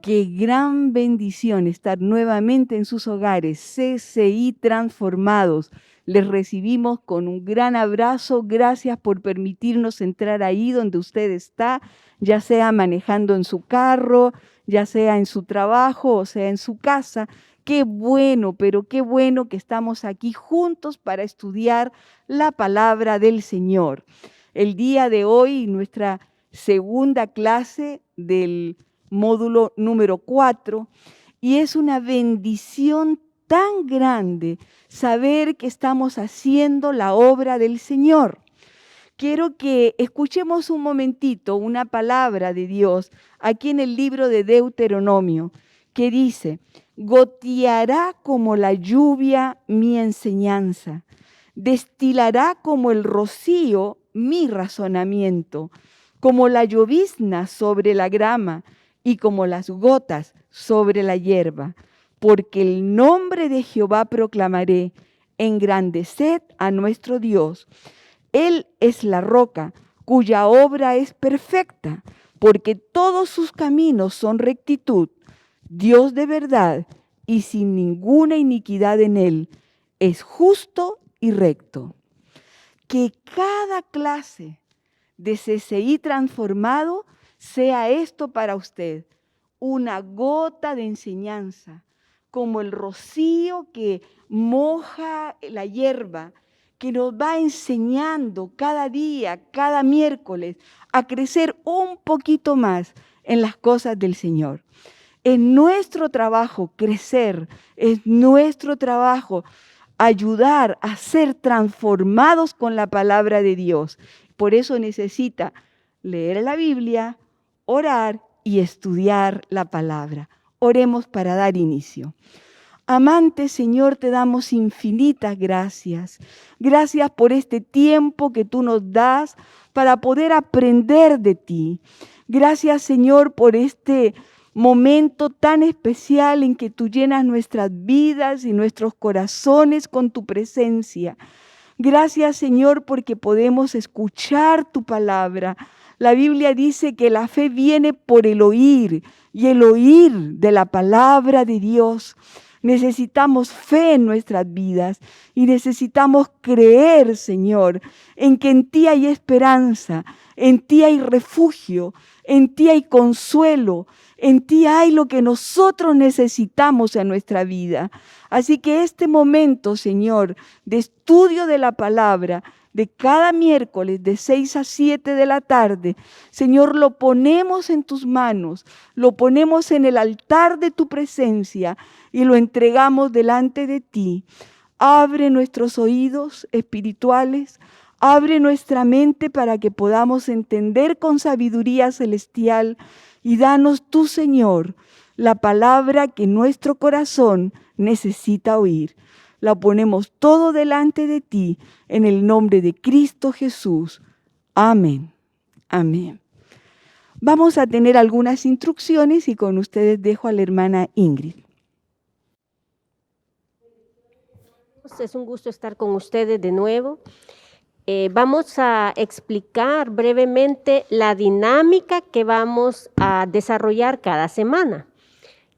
Qué gran bendición estar nuevamente en sus hogares, CCI Transformados. Les recibimos con un gran abrazo. Gracias por permitirnos entrar ahí donde usted está, ya sea manejando en su carro, ya sea en su trabajo o sea en su casa. Qué bueno, pero qué bueno que estamos aquí juntos para estudiar la palabra del Señor. El día de hoy, nuestra segunda clase del módulo número 4, y es una bendición tan grande saber que estamos haciendo la obra del Señor. Quiero que escuchemos un momentito una palabra de Dios aquí en el libro de Deuteronomio, que dice: goteará como la lluvia mi enseñanza, destilará como el rocío mi razonamiento, como la llovizna sobre la grama y como las gotas sobre la hierba. Porque el nombre de Jehová proclamaré, engrandeced a nuestro Dios. Él es la roca, cuya obra es perfecta, porque todos sus caminos son rectitud. Dios de verdad y sin ninguna iniquidad en él, es justo y recto. Que cada clase de CCI transformado sea esto para usted, una gota de enseñanza, como el rocío que moja la hierba, que nos va enseñando cada día, cada miércoles, a crecer un poquito más en las cosas del Señor. Es nuestro trabajo crecer, es nuestro trabajo ayudar a ser transformados con la palabra de Dios. Por eso necesita leer la Biblia, orar y estudiar la palabra. Oremos para dar inicio. Amante Señor, te damos infinitas gracias. Gracias por este tiempo que tú nos das para poder aprender de ti. Gracias, Señor, por este momento tan especial en que tú llenas nuestras vidas y nuestros corazones con tu presencia. Gracias, Señor, porque podemos escuchar tu palabra. La Biblia dice que la fe viene por el oír y el oír de la palabra de Dios. Necesitamos fe en nuestras vidas y necesitamos creer, Señor, en que en ti hay esperanza, en ti hay refugio, en ti hay consuelo, en ti hay lo que nosotros necesitamos en nuestra vida. Así que este momento, Señor, de estudio de la palabra, de cada miércoles de 6 a 7 de la tarde, Señor, lo ponemos en tus manos, lo ponemos en el altar de tu presencia y lo entregamos delante de ti. Abre nuestros oídos espirituales, abre nuestra mente para que podamos entender con sabiduría celestial y danos tú, Señor, la palabra que nuestro corazón necesita oír. La ponemos todo delante de ti en el nombre de Cristo Jesús. Amén. Amén. Vamos a tener algunas instrucciones y con ustedes dejo a la hermana Ingrid. Es un gusto estar con ustedes de nuevo. Vamos a explicar brevemente la dinámica que vamos a desarrollar cada semana.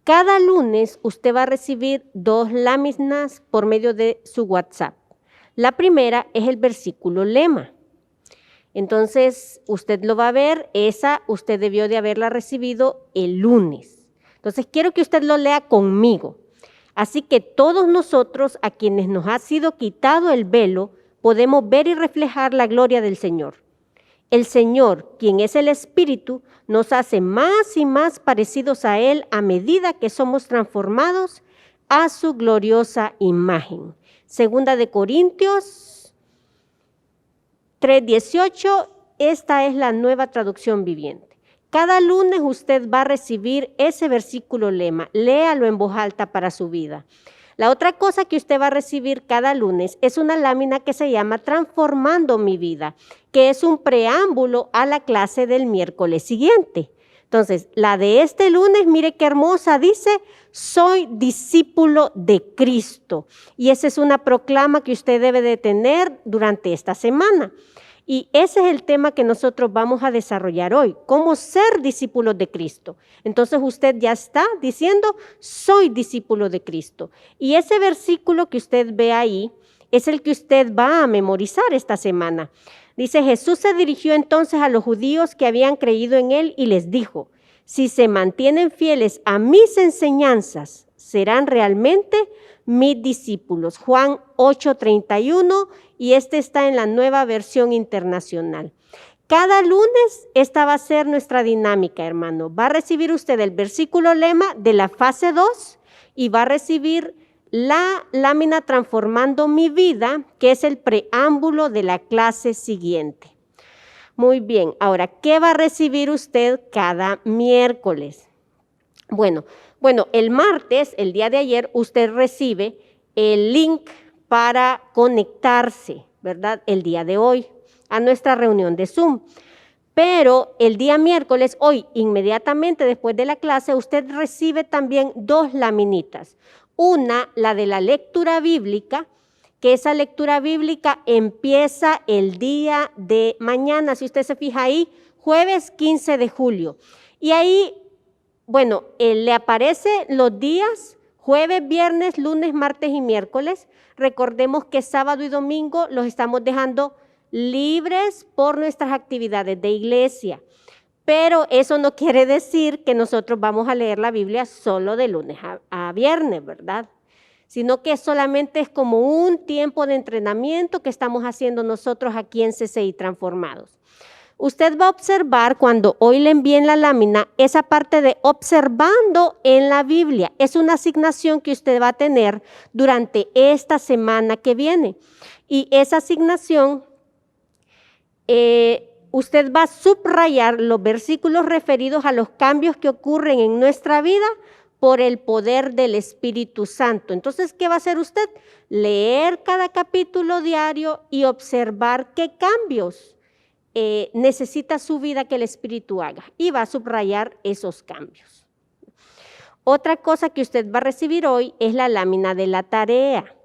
Cada lunes usted va a recibir 2 láminas por medio de su WhatsApp. La primera es el versículo lema. Entonces, usted lo va a ver, esa usted debió de haberla recibido el lunes. Entonces, quiero que usted lo lea conmigo. Así que todos nosotros, a quienes nos ha sido quitado el velo, podemos ver y reflejar la gloria del Señor. El Señor, quien es el Espíritu, nos hace más y más parecidos a Él a medida que somos transformados a su gloriosa imagen. Segunda de Corintios 3:18, esta es la Nueva Traducción Viviente. Cada lunes usted va a recibir ese versículo lema, léalo en voz alta para su vida. La otra cosa que usted va a recibir cada lunes es una lámina que se llama Transformando mi vida, que es un preámbulo a la clase del miércoles siguiente. Entonces, la de este lunes, mire qué hermosa, dice, soy discípulo de Cristo. Y esa es una proclama que usted debe de tener durante esta semana. Y ese es el tema que nosotros vamos a desarrollar hoy, cómo ser discípulos de Cristo. Entonces usted ya está diciendo, soy discípulo de Cristo. Y ese versículo que usted ve ahí es el que usted va a memorizar esta semana. Dice, Jesús se dirigió entonces a los judíos que habían creído en él y les dijo, si se mantienen fieles a mis enseñanzas, serán realmente mis discípulos. Juan 8:31, y este está en la Nueva Versión Internacional. Cada lunes esta va a ser nuestra dinámica, hermano. Va a recibir usted el versículo lema de la fase 2 y va a recibir la lámina Transformando mi vida, que es el preámbulo de la clase siguiente. Muy bien, ahora, ¿qué va a recibir usted cada miércoles? Bueno, el martes, el día de ayer, usted recibe el link para conectarse, ¿verdad? El día de hoy, a nuestra reunión de Zoom. Pero el día miércoles, hoy, inmediatamente después de la clase, usted recibe también 2 laminitas. Una, la de la lectura bíblica, que esa lectura bíblica empieza el día de mañana, si usted se fija ahí, jueves 15 de julio. Y ahí, le aparece los días, jueves, viernes, lunes, martes y miércoles. Recordemos que sábado y domingo los estamos dejando libres por nuestras actividades de iglesia. Pero eso no quiere decir que nosotros vamos a leer la Biblia solo de lunes a viernes, ¿verdad? Sino que solamente es como un tiempo de entrenamiento que estamos haciendo nosotros aquí en CCI Transformados. Usted va a observar cuando hoy le envíen la lámina esa parte de observando en la Biblia. Es una asignación que usted va a tener durante esta semana que viene. Y esa asignación, usted va a subrayar los versículos referidos a los cambios que ocurren en nuestra vida por el poder del Espíritu Santo. Entonces, ¿qué va a hacer usted? Leer cada capítulo diario y observar qué cambios necesita su vida que el Espíritu haga. Y va a subrayar esos cambios. Otra cosa que usted va a recibir hoy es la lámina de la tarea,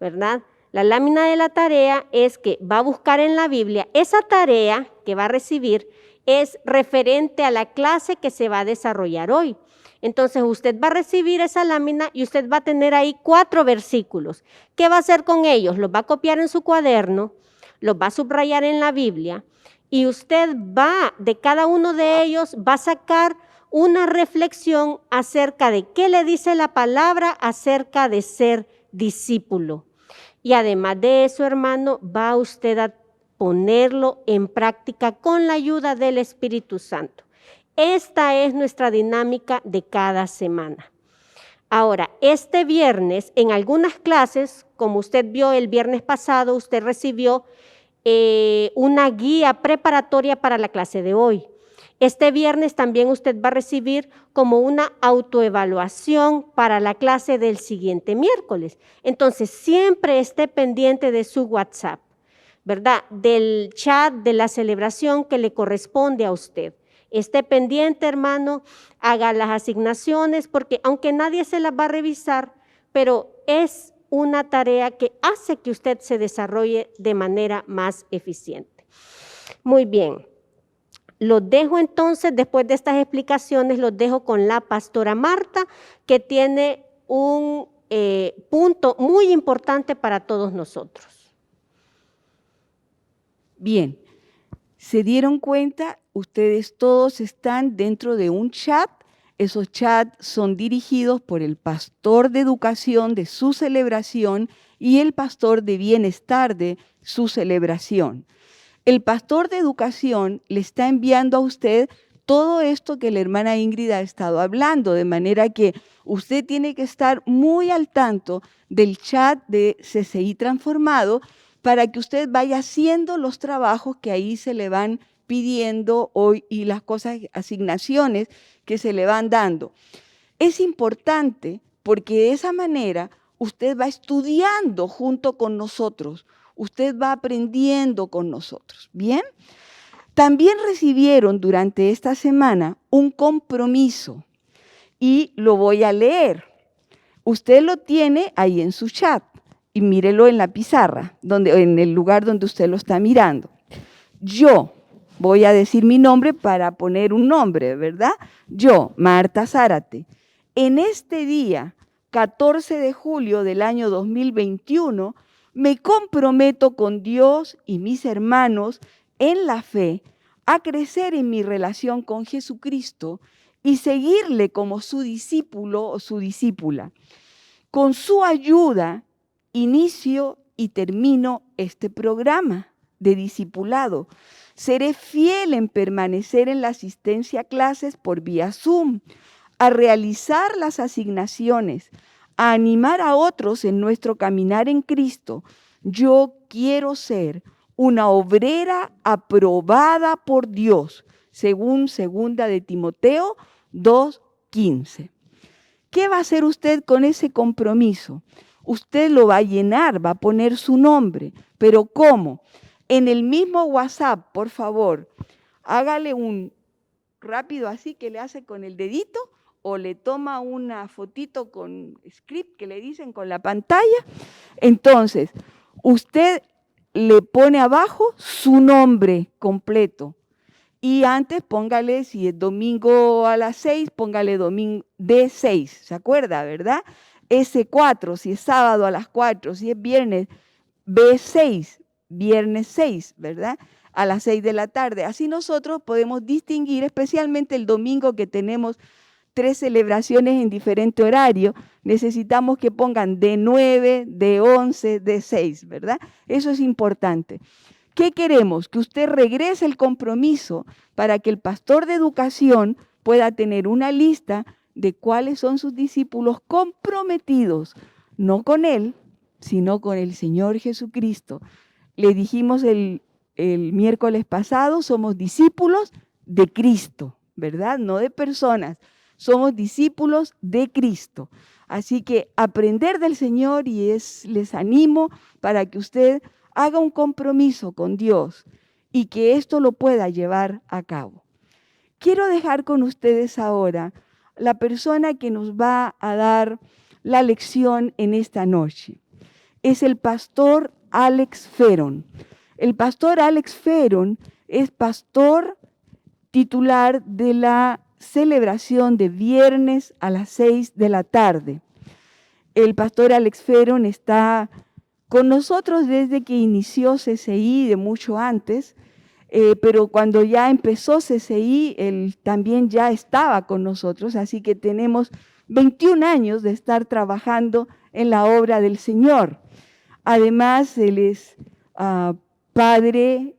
¿verdad? La lámina de la tarea es que va a buscar en la Biblia. Esa tarea que va a recibir es referente a la clase que se va a desarrollar hoy. Entonces usted va a recibir esa lámina y usted va a tener ahí 4 versículos. ¿Qué va a hacer con ellos? Los va a copiar en su cuaderno, los va a subrayar en la Biblia y usted va, de cada uno de ellos, va a sacar una reflexión acerca de qué le dice la palabra acerca de ser discípulo. Y además de eso, hermano, va usted a ponerlo en práctica con la ayuda del Espíritu Santo. Esta es nuestra dinámica de cada semana. Ahora, este viernes, en algunas clases, como usted vio el viernes pasado, usted recibió una guía preparatoria para la clase de hoy. Este viernes también usted va a recibir como una autoevaluación para la clase del siguiente miércoles. Entonces, siempre esté pendiente de su WhatsApp, ¿verdad? Del chat de la celebración que le corresponde a usted. Esté pendiente, hermano, haga las asignaciones, porque aunque nadie se las va a revisar, pero es una tarea que hace que usted se desarrolle de manera más eficiente. Muy bien. Los dejo entonces, después de estas explicaciones, los dejo con la pastora Marta, que tiene un punto muy importante para todos nosotros. Bien, ¿se dieron cuenta? Ustedes todos están dentro de un chat. Esos chats son dirigidos por el pastor de educación de su celebración y el pastor de bienestar de su celebración. El pastor de educación le está enviando a usted todo esto que la hermana Ingrid ha estado hablando, de manera que usted tiene que estar muy al tanto del chat de CCI Transformado para que usted vaya haciendo los trabajos que ahí se le van pidiendo hoy y las cosas, asignaciones que se le van dando. Es importante porque de esa manera usted va estudiando junto con nosotros, usted va aprendiendo con nosotros, ¿bien? También recibieron durante esta semana un compromiso y lo voy a leer. Usted lo tiene ahí en su chat y mírelo en la pizarra, en el lugar donde usted lo está mirando. Yo voy a decir mi nombre para poner un nombre, ¿verdad? Yo, Marta Zárate, en este día, 14 de julio del año 2021, me comprometo con Dios y mis hermanos en la fe a crecer en mi relación con Jesucristo y seguirle como su discípulo o su discípula. Con su ayuda, inicio y termino este programa de discipulado. Seré fiel en permanecer en la asistencia a clases por vía Zoom, a realizar las asignaciones, a animar a otros en nuestro caminar en Cristo. Yo quiero ser una obrera aprobada por Dios, según 2 de Timoteo 2:15. ¿Qué va a hacer usted con ese compromiso? Usted lo va a llenar, va a poner su nombre, pero ¿cómo? En el mismo WhatsApp, por favor, hágale un rápido así que le hace con el dedito o le toma una fotito con script que le dicen con la pantalla. Entonces, usted le pone abajo su nombre completo. Y antes póngale, si es domingo a las 6, póngale domingo D6, ¿se acuerda, verdad? S4, si es sábado a las 4, si es viernes, B6, viernes 6, ¿verdad? A las 6 de la tarde. Así nosotros podemos distinguir, especialmente el domingo que tenemos 3 celebraciones en diferente horario, necesitamos que pongan D9, D11, D6, ¿verdad? Eso es importante. ¿Qué queremos? Que usted regrese el compromiso para que el pastor de educación pueda tener una lista de cuáles son sus discípulos comprometidos, no con él, sino con el Señor Jesucristo. Le dijimos el miércoles pasado, somos discípulos de Cristo, ¿verdad? No de personas, somos discípulos de Cristo. Así que aprender del Señor les animo para que usted haga un compromiso con Dios y que esto lo pueda llevar a cabo. Quiero dejar con ustedes ahora la persona que nos va a dar la lección en esta noche. Es el pastor Alex Feron. El pastor Alex Feron es pastor titular de la celebración de viernes a las 6 de la tarde. El pastor Alex Feron está con nosotros desde que inició CCI, de mucho antes, pero cuando ya empezó CCI, él también ya estaba con nosotros, así que tenemos 21 años de estar trabajando en la obra del Señor. Además, él es padre,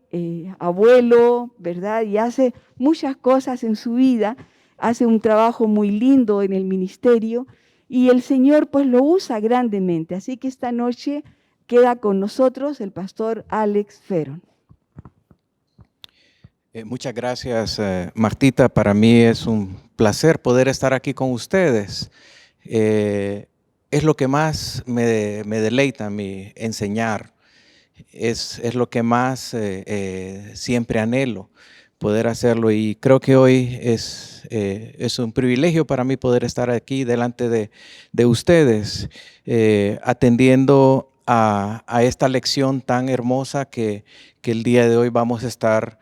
abuelo, ¿verdad? Y hace muchas cosas en su vida, hace un trabajo muy lindo en el ministerio, y el Señor pues lo usa grandemente. Así que esta noche queda con nosotros el pastor Alex Feron. Muchas gracias, Martita. Para mí es un placer poder estar aquí con ustedes. Es lo que más me deleita a mí, enseñar. Es lo que más siempre anhelo, poder hacerlo. Y creo que hoy es un privilegio para mí poder estar aquí delante de ustedes, atendiendo a esta lección tan hermosa que el día de hoy vamos a estar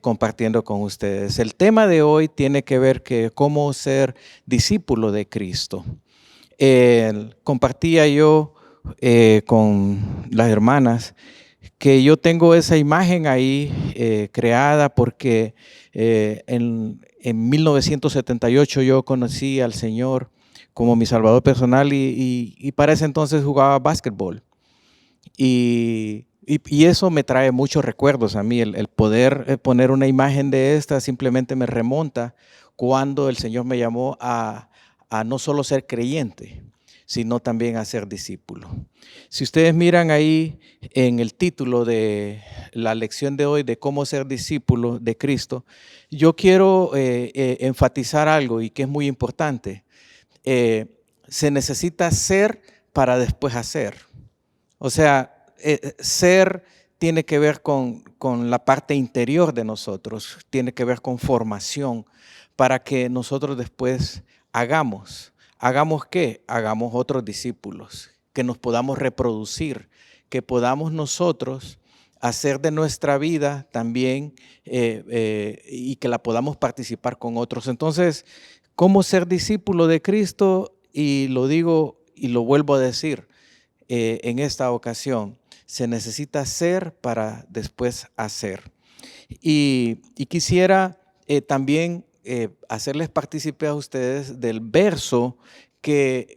compartiendo con ustedes. El tema de hoy tiene que ver con cómo ser discípulo de Cristo. Compartía yo con las hermanas que yo tengo esa imagen ahí creada porque en 1978 yo conocí al Señor como mi Salvador personal y para ese entonces jugaba básquetbol. Y eso me trae muchos recuerdos a mí, el poder poner una imagen de esta simplemente me remonta cuando el Señor me llamó a no solo ser creyente, sino también a ser discípulo. Si ustedes miran ahí en el título de la lección de hoy de cómo ser discípulo de Cristo, yo quiero enfatizar algo y que es muy importante. Se necesita ser para después hacer. O sea, ser tiene que ver con la parte interior de nosotros, tiene que ver con formación para que nosotros después hagamos. ¿Hagamos qué? Hagamos otros discípulos, que nos podamos reproducir, que podamos nosotros hacer de nuestra vida también y que la podamos participar con otros. Entonces, ¿cómo ser discípulo de Cristo? Y lo digo y lo vuelvo a decir en esta ocasión, se necesita ser para después hacer. Y quisiera también hacerles partícipe a ustedes del verso que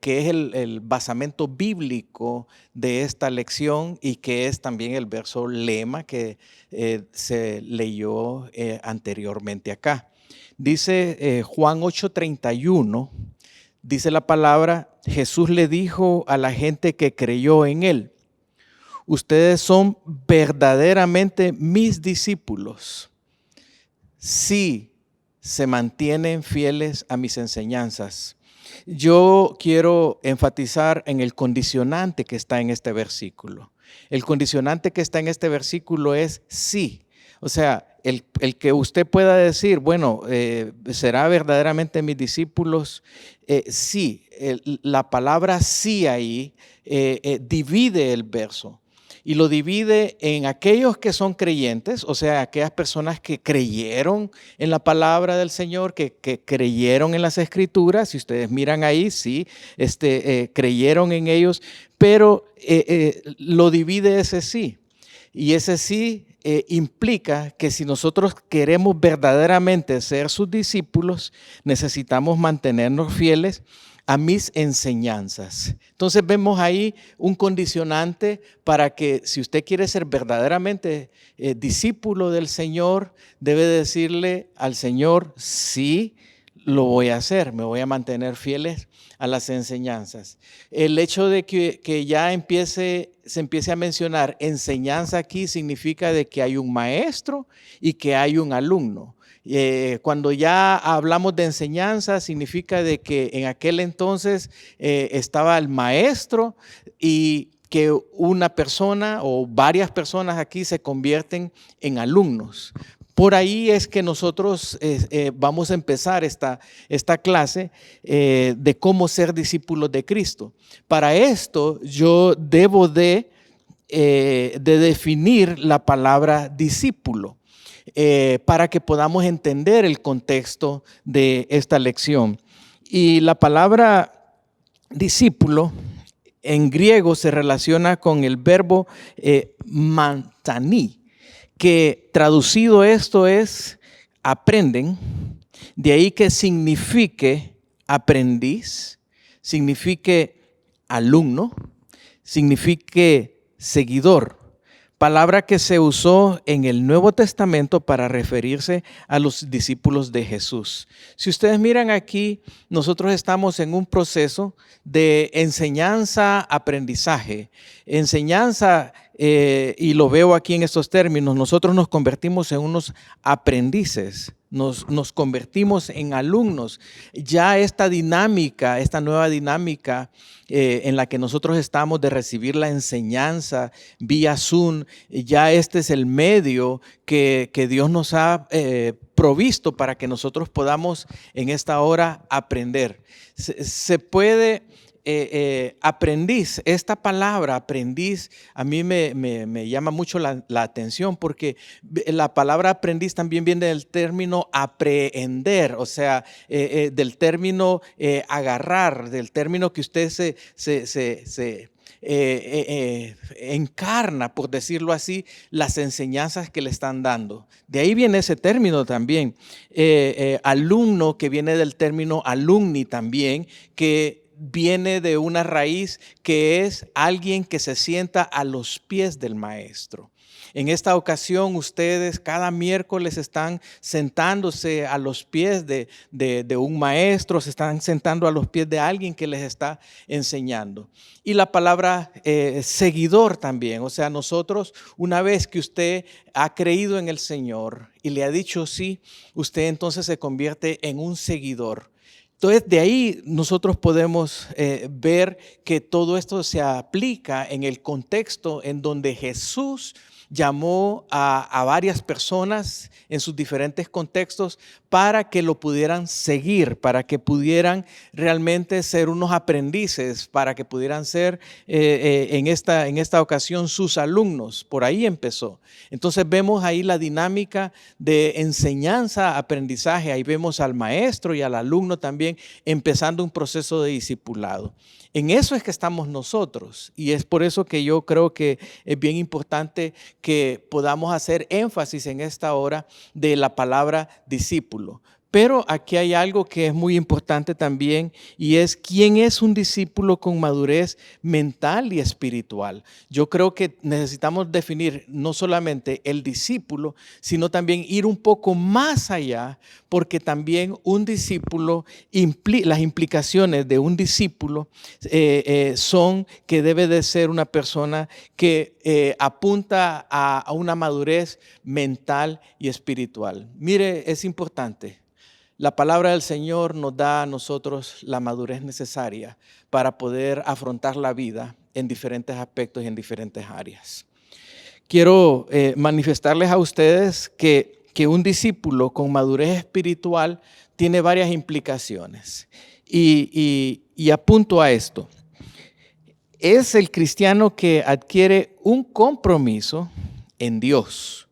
es el basamento bíblico de esta lección y que es también el verso lema que se leyó anteriormente acá. Dice Juan 8:31, dice la palabra, Jesús le dijo a la gente que creyó en él, ustedes son verdaderamente mis discípulos si se mantienen fieles a mis enseñanzas. Yo quiero enfatizar en el condicionante que está en este versículo. El condicionante que está en este versículo es sí. O sea, el que usted pueda decir, bueno, ¿será verdaderamente mis discípulos? Sí, la palabra sí ahí divide el verso. Y lo divide en aquellos que son creyentes, o sea, aquellas personas que creyeron en la palabra del Señor, que creyeron en las Escrituras. Si ustedes miran ahí, sí, creyeron en ellos, pero lo divide ese sí. Y ese sí implica que si nosotros queremos verdaderamente ser sus discípulos, necesitamos mantenernos fieles a mis enseñanzas. Entonces vemos ahí un condicionante para que si usted quiere ser verdaderamente discípulo del Señor, debe decirle al Señor, sí, lo voy a hacer, me voy a mantener fieles a las enseñanzas. El hecho de que ya se empiece a mencionar enseñanza aquí significa de que hay un maestro y que hay un alumno. Cuando ya hablamos de enseñanza, significa de que en aquel entonces estaba el maestro y que una persona o varias personas aquí se convierten en alumnos. Por ahí es que nosotros vamos a empezar esta clase de cómo ser discípulos de Cristo. Para esto yo debo de definir la palabra discípulo. Para que podamos entender el contexto de esta lección. Y la palabra discípulo en griego se relaciona con el verbo mantani, que traducido esto es aprenden, de ahí que signifique aprendiz, signifique alumno, signifique seguidor. Palabra que se usó en el Nuevo Testamento para referirse a los discípulos de Jesús. Si ustedes miran aquí, nosotros estamos en un proceso de enseñanza-aprendizaje. Enseñanza, y lo veo aquí en estos términos, nosotros nos convertimos en unos aprendices. Nos convertimos en alumnos. Ya esta dinámica, esta nueva dinámica en la que nosotros estamos de recibir la enseñanza vía Zoom, ya este es el medio que Dios nos ha provisto para que nosotros podamos en esta hora aprender. Se puede... aprendiz, esta palabra aprendiz a mí me llama mucho la atención porque la palabra aprendiz también viene del término aprehender, o sea, del término agarrar, del término que usted se encarna, por decirlo así, las enseñanzas que le están dando. De ahí viene ese término también, alumno, que viene del término alumni también, que viene de una raíz que es alguien que se sienta a los pies del maestro. En esta ocasión ustedes cada miércoles están sentándose a los pies de un maestro, se están sentando a los pies de alguien que les está enseñando. Y la palabra seguidor también, o sea, nosotros una vez que usted ha creído en el Señor y le ha dicho sí, usted entonces se convierte en un seguidor. Entonces, de ahí nosotros podemos ver que todo esto se aplica en el contexto en donde Jesús llamó a varias personas en sus diferentes contextos para que lo pudieran seguir, para que pudieran realmente ser unos aprendices, para que pudieran ser en esta ocasión sus alumnos. Por ahí empezó. Entonces vemos ahí la dinámica de enseñanza, aprendizaje. Ahí vemos al maestro y al alumno también empezando un proceso de discipulado. En eso es que estamos nosotros, y es por eso que yo creo que es bien importante que podamos hacer énfasis en esta hora de la palabra discípulo. Pero aquí hay algo que es muy importante también, y es quién es un discípulo con madurez mental y espiritual. Yo creo que necesitamos definir no solamente el discípulo, sino también ir un poco más allá, porque también un discípulo, las implicaciones de un discípulo son que debe de ser una persona que apunta a una madurez mental y espiritual. Mire, es importante. La palabra del Señor nos da a nosotros la madurez necesaria para poder afrontar la vida en diferentes aspectos y en diferentes áreas. Quiero manifestarles a ustedes que un discípulo con madurez espiritual tiene varias implicaciones. Y apunto a esto. Es el cristiano que adquiere un compromiso en Dios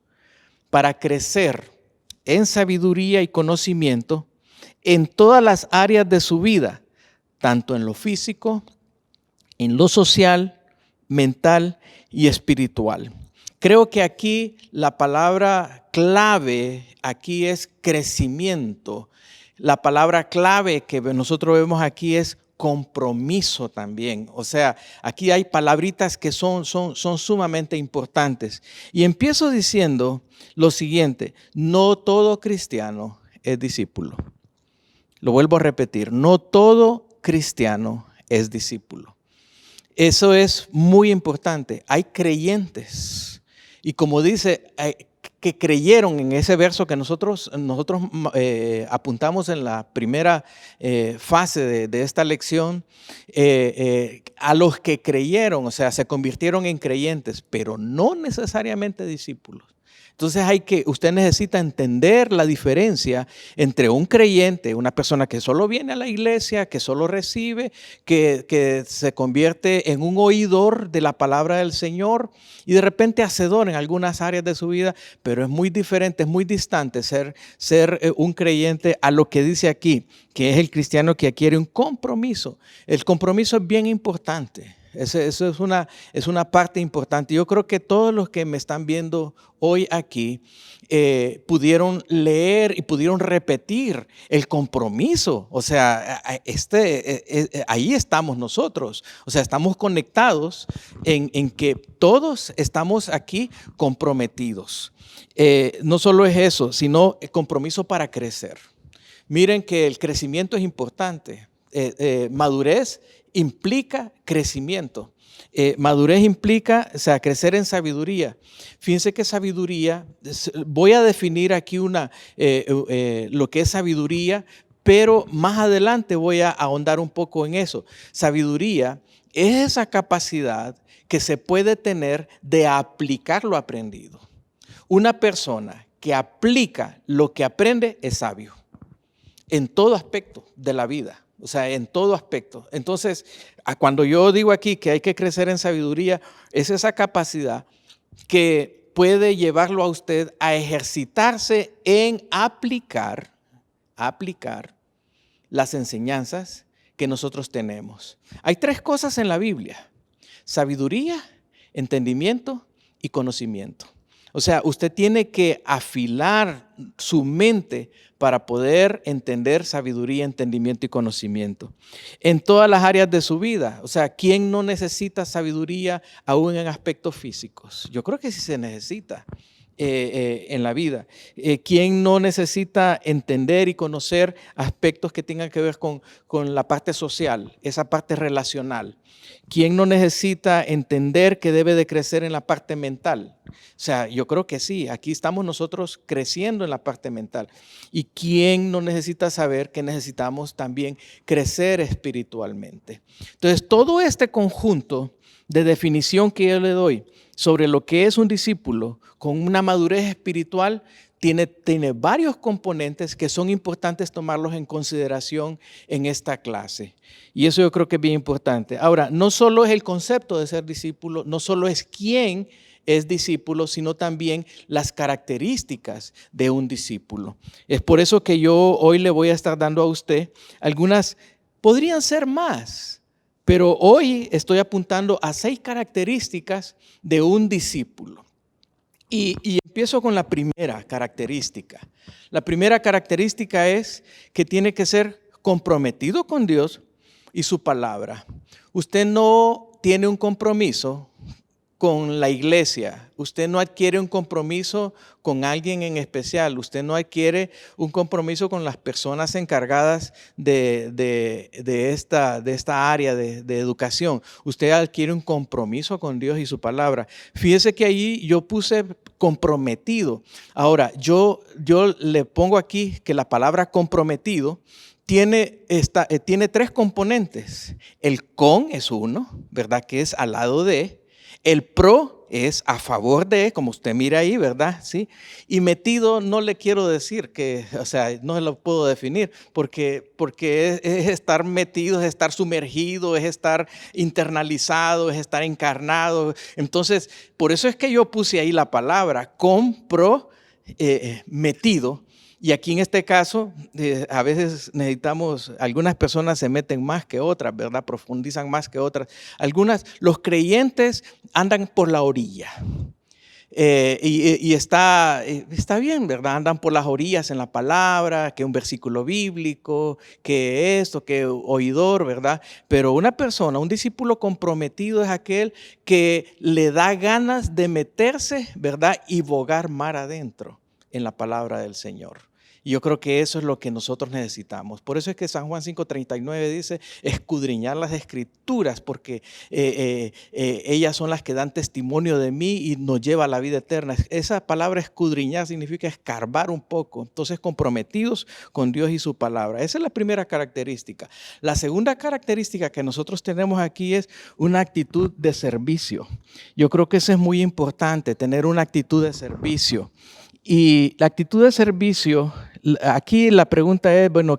para crecer en sabiduría y conocimiento en todas las áreas de su vida, tanto en lo físico, en lo social, mental y espiritual. Creo que aquí la palabra clave aquí es crecimiento. La palabra clave que nosotros vemos aquí es compromiso también. O sea, aquí hay palabritas que son sumamente importantes. Y empiezo diciendo lo siguiente: no todo cristiano es discípulo. Lo vuelvo a repetir, no todo cristiano es discípulo. Eso es muy importante. Hay creyentes, y como dice, que creyeron en ese verso que nosotros apuntamos en la primera fase de esta lección, a los que creyeron, o sea, se convirtieron en creyentes, pero no necesariamente discípulos. Entonces usted necesita entender la diferencia entre un creyente, una persona que solo viene a la iglesia, que solo recibe, que se convierte en un oidor de la palabra del Señor y de repente hacedor en algunas áreas de su vida, pero es muy diferente, es muy distante ser un creyente a lo que dice aquí, que es el cristiano que adquiere un compromiso. El compromiso es bien importante. Eso es una parte importante. Yo creo que todos los que me están viendo hoy aquí pudieron leer y pudieron repetir el compromiso. O sea, ahí estamos nosotros. O sea, estamos conectados en que todos estamos aquí comprometidos. No solo es eso, sino el compromiso para crecer. Miren que el crecimiento es importante. Madurez implica crecimiento. Madurez implica, o sea, crecer en sabiduría. Fíjense que sabiduría, voy a definir aquí lo que es sabiduría, pero más adelante voy a ahondar un poco en eso. Sabiduría es esa capacidad que se puede tener de aplicar lo aprendido. Una persona que aplica lo que aprende es sabio en todo aspecto de la vida. O sea, en todo aspecto. Entonces, cuando yo digo aquí que hay que crecer en sabiduría, es esa capacidad que puede llevarlo a usted a ejercitarse en aplicar las enseñanzas que nosotros tenemos. Hay 3 cosas en la Biblia: sabiduría, entendimiento y conocimiento. O sea, usted tiene que afilar su mente para poder entender sabiduría, entendimiento y conocimiento en todas las áreas de su vida. O sea, ¿quién no necesita sabiduría aún en aspectos físicos? Yo creo que sí se necesita. en la vida. ¿Quién no necesita entender y conocer aspectos que tengan que ver con la parte social, esa parte relacional? ¿Quién no necesita entender que debe de crecer en la parte mental? O sea, yo creo que sí, aquí estamos nosotros creciendo en la parte mental. ¿Y quién no necesita saber que necesitamos también crecer espiritualmente? Entonces, todo este conjunto de definición que yo le doy sobre lo que es un discípulo con una madurez espiritual tiene varios componentes que son importantes tomarlos en consideración en esta clase. Y eso yo creo que es bien importante. Ahora, no solo es el concepto de ser discípulo, no solo es quién es discípulo, sino también las características de un discípulo. Es por eso que yo hoy le voy a estar dando a usted algunas, podrían ser más, pero hoy estoy apuntando a 6 características de un discípulo. Y empiezo con la primera característica. La primera característica es que tiene que ser comprometido con Dios y su palabra. Usted no tiene un compromiso con la iglesia, usted no adquiere un compromiso con alguien en especial, usted no adquiere un compromiso con las personas encargadas de esta área de educación. Usted adquiere un compromiso con Dios y su palabra. Fíjese que ahí yo puse comprometido. Ahora, yo le pongo aquí que la palabra comprometido tiene 3 componentes. El con es uno, ¿verdad? Que es al lado de. El pro es a favor de, como usted mira ahí, ¿verdad? ¿Sí? Y metido no le quiero decir que, o sea, no lo puedo definir, porque es estar metido, es estar sumergido, es estar internalizado, es estar encarnado. Entonces, por eso es que yo puse ahí la palabra metido. Y aquí en este caso, a veces necesitamos, algunas personas se meten más que otras, ¿verdad? Profundizan más que otras. Los creyentes andan por la orilla. Y está bien, ¿verdad? Andan por las orillas en la palabra, que un versículo bíblico, que esto, que oidor, ¿verdad? Pero una persona, un discípulo comprometido es aquel que le da ganas de meterse, ¿verdad? Y bogar mar adentro en la palabra del Señor. Y yo creo que eso es lo que nosotros necesitamos. Por eso es que San Juan 5:39 dice, escudriñar las escrituras, porque ellas son las que dan testimonio de mí y nos lleva a la vida eterna. Esa palabra escudriñar significa escarbar un poco. Entonces, comprometidos con Dios y su palabra. Esa es la primera característica. La segunda característica que nosotros tenemos aquí es una actitud de servicio. Yo creo que eso es muy importante, tener una actitud de servicio. Y la actitud de servicio, aquí la pregunta es, bueno,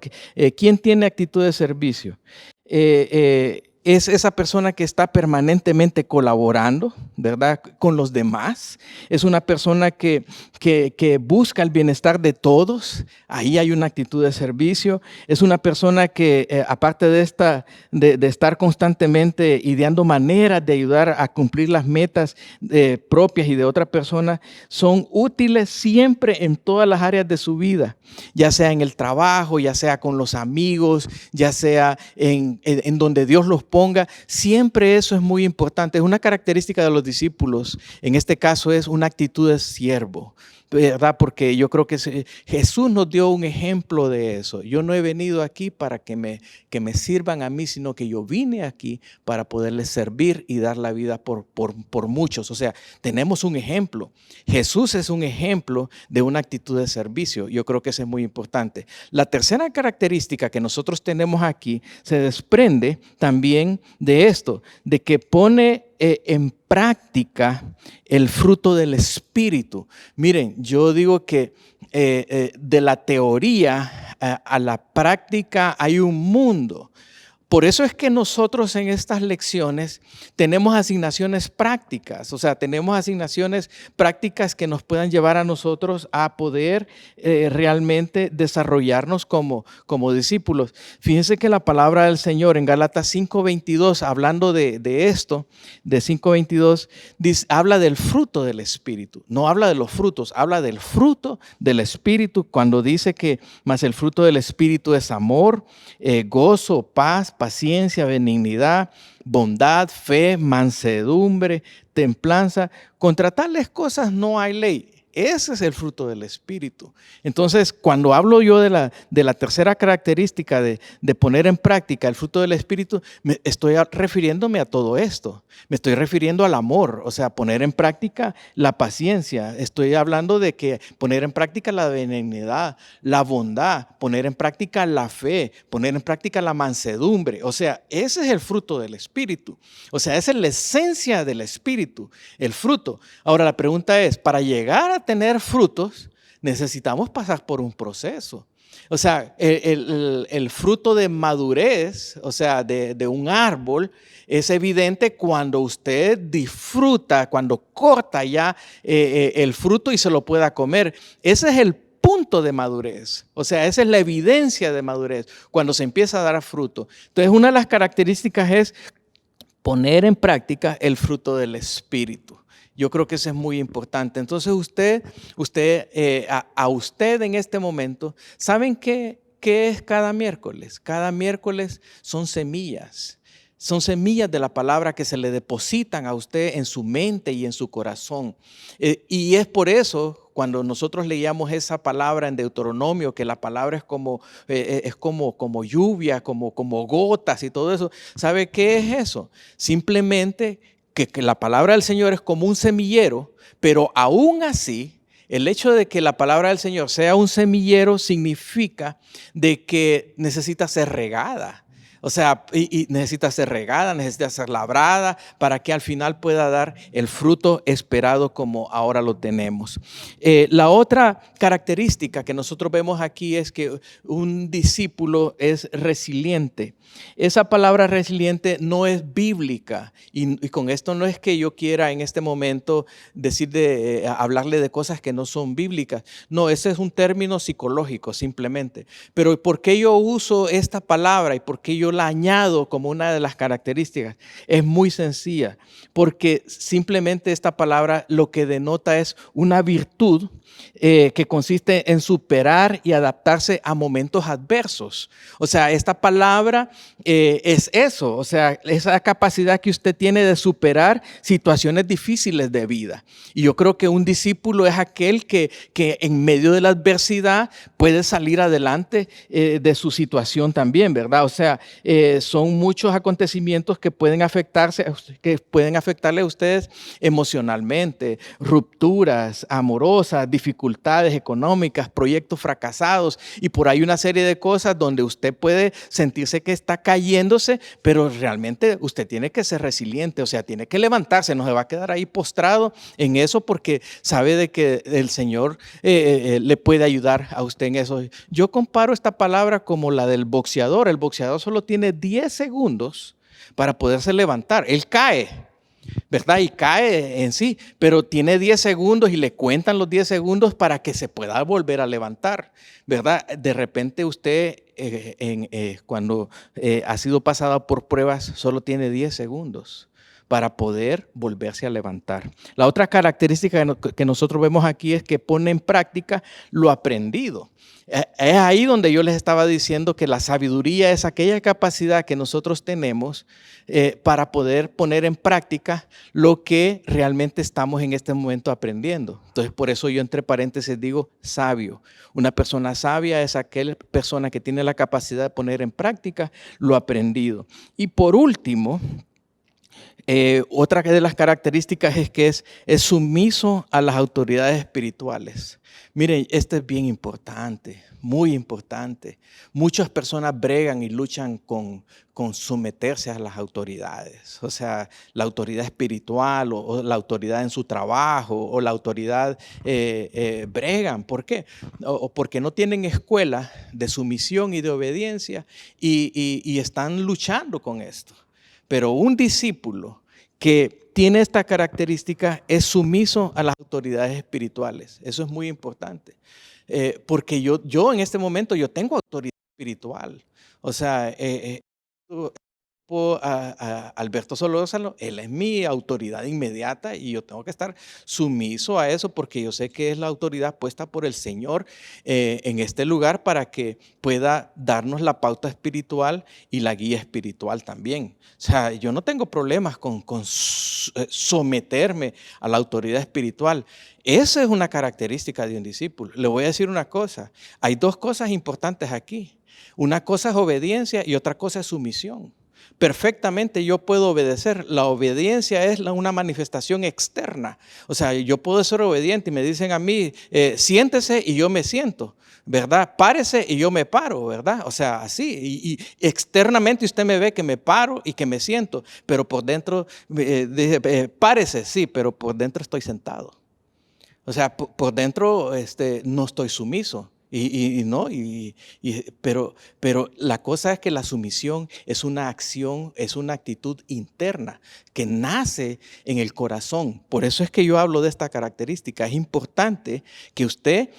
¿quién tiene actitud de servicio? Es esa persona que está permanentemente colaborando, ¿verdad? Con los demás. Es una persona que busca el bienestar de todos. Ahí hay una actitud de servicio. Es una persona que, aparte de estar constantemente ideando maneras de ayudar a cumplir las metas propias y de otra persona, son útiles siempre en todas las áreas de su vida, ya sea en el trabajo, ya sea con los amigos, ya sea en donde Dios los ponga. Siempre eso es muy importante. Es una característica de los discípulos. En este caso es una actitud de siervo, ¿verdad? Porque yo creo que Jesús nos dio un ejemplo de eso. Yo no he venido aquí para que me sirvan a mí, sino que yo vine aquí para poderles servir y dar la vida por muchos. O sea, tenemos un ejemplo. Jesús es un ejemplo de una actitud de servicio. Yo creo que eso es muy importante. La tercera característica que nosotros tenemos aquí se desprende también de esto, de que pone en práctica el fruto del Espíritu. Miren, yo digo que de la teoría a la práctica hay un mundo. Por eso es que nosotros en estas lecciones tenemos asignaciones prácticas, o sea, tenemos asignaciones prácticas que nos puedan llevar a nosotros a poder realmente desarrollarnos como discípulos. Fíjense que la palabra del Señor en Gálatas 5:22, hablando de esto, de 5:22, habla del fruto del Espíritu. No habla de los frutos, habla del fruto del Espíritu cuando dice que más el fruto del Espíritu es amor, gozo, paz, paciencia, benignidad, bondad, fe, mansedumbre, templanza. Contra tales cosas no hay ley. Ese es el fruto del Espíritu. Entonces, cuando hablo yo de la tercera característica de poner en práctica el fruto del Espíritu, estoy refiriéndome a todo esto. Me estoy refiriendo al amor, o sea, poner en práctica la paciencia. Estoy hablando de que poner en práctica la benignidad, la bondad, poner en práctica la fe, poner en práctica la mansedumbre. O sea, ese es el fruto del Espíritu. O sea, esa es la esencia del Espíritu, el fruto. Ahora la pregunta es, para llegar a tener frutos, necesitamos pasar por un proceso. O sea, el fruto de madurez, o sea, de un árbol, es evidente cuando usted disfruta, cuando corta ya el fruto y se lo pueda comer. Ese es el punto de madurez. O sea, esa es la evidencia de madurez, cuando se empieza a dar fruto. Entonces, una de las características es poner en práctica el fruto del Espíritu. Yo creo que eso es muy importante. Entonces a usted en este momento, ¿saben qué es cada miércoles? Cada miércoles son semillas. Son semillas de la palabra que se le depositan a usted en su mente y en su corazón. Y es por eso, cuando nosotros leíamos esa palabra en Deuteronomio, que la palabra es como lluvia, como gotas y todo eso. ¿Sabe qué es eso? Simplemente que la palabra del Señor es como un semillero, pero aún así, el hecho de que la palabra del Señor sea un semillero significa de que necesita ser regada. O sea, y necesita ser regada, necesita ser labrada para que al final pueda dar el fruto esperado como ahora lo tenemos. La otra característica que nosotros vemos aquí es que un discípulo es resiliente. Esa palabra resiliente no es bíblica y con esto no es que yo quiera en este momento hablarle de cosas que no son bíblicas. No, ese es un término psicológico simplemente. Pero ¿por qué yo uso esta palabra y por qué yo la añado como una de las características? Es muy sencilla, porque simplemente esta palabra lo que denota es una virtud que consiste en superar y adaptarse a momentos adversos. O sea, esta palabra es eso, o sea, esa capacidad que usted tiene de superar situaciones difíciles de vida. Y yo creo que un discípulo es aquel que en medio de la adversidad puede salir adelante de su situación también, ¿verdad? O sea, son muchos acontecimientos que pueden afectarle a ustedes emocionalmente, rupturas amorosas, dificultades económicas, proyectos fracasados y por ahí una serie de cosas donde usted puede sentirse que está cayéndose, pero realmente usted tiene que ser resiliente, o sea, tiene que levantarse, no se va a quedar ahí postrado en eso porque sabe de que el Señor le puede ayudar a usted en eso. Yo comparo esta palabra como la del boxeador. El boxeador solo tiene 10 segundos para poderse levantar. Él cae, ¿verdad? Y cae en sí, pero tiene 10 segundos y le cuentan los 10 segundos para que se pueda volver a levantar, ¿verdad? De repente usted, cuando ha sido pasado por pruebas, solo tiene 10 segundos para poder volverse a levantar. La otra característica que nosotros vemos aquí es que pone en práctica lo aprendido. Es ahí donde yo les estaba diciendo que la sabiduría es aquella capacidad que nosotros tenemos para poder poner en práctica lo que realmente estamos en este momento aprendiendo. Entonces, por eso yo entre paréntesis digo sabio. Una persona sabia es aquella persona que tiene la capacidad de poner en práctica lo aprendido. Y por último, otra de las características es que es sumiso a las autoridades espirituales. Miren, esto es bien importante, muy importante. Muchas personas bregan y luchan con someterse a las autoridades. O sea, la autoridad espiritual o la autoridad en su trabajo o la autoridad bregan. ¿Por qué? Porque no tienen escuela de sumisión y de obediencia y están luchando con esto. Pero un discípulo que tiene esta característica es sumiso a las autoridades espirituales. Eso es muy importante. Porque yo en este momento yo tengo autoridad espiritual. O sea, obispo Alberto Solórzano, él es mi autoridad inmediata y yo tengo que estar sumiso a eso porque yo sé que es la autoridad puesta por el Señor en este lugar para que pueda darnos la pauta espiritual y la guía espiritual también. O sea, yo no tengo problemas con someterme a la autoridad espiritual. Esa es una característica de un discípulo. Le voy a decir una cosa, hay dos cosas importantes aquí. Una cosa es obediencia y otra cosa es sumisión. Perfectamente yo puedo obedecer. La obediencia es una manifestación externa. O sea, yo puedo ser obediente y me dicen a mí, siéntese y yo me siento, ¿verdad? Párese y yo me paro, ¿verdad? O sea, así. Y externamente usted me ve que me paro y que me siento, pero por dentro, párese, sí, pero por dentro estoy sentado. O sea, por dentro no estoy sumiso. Pero la cosa es que la sumisión es una acción, es una actitud interna que nace en el corazón. Por eso es que yo hablo de esta característica. Es importante que usted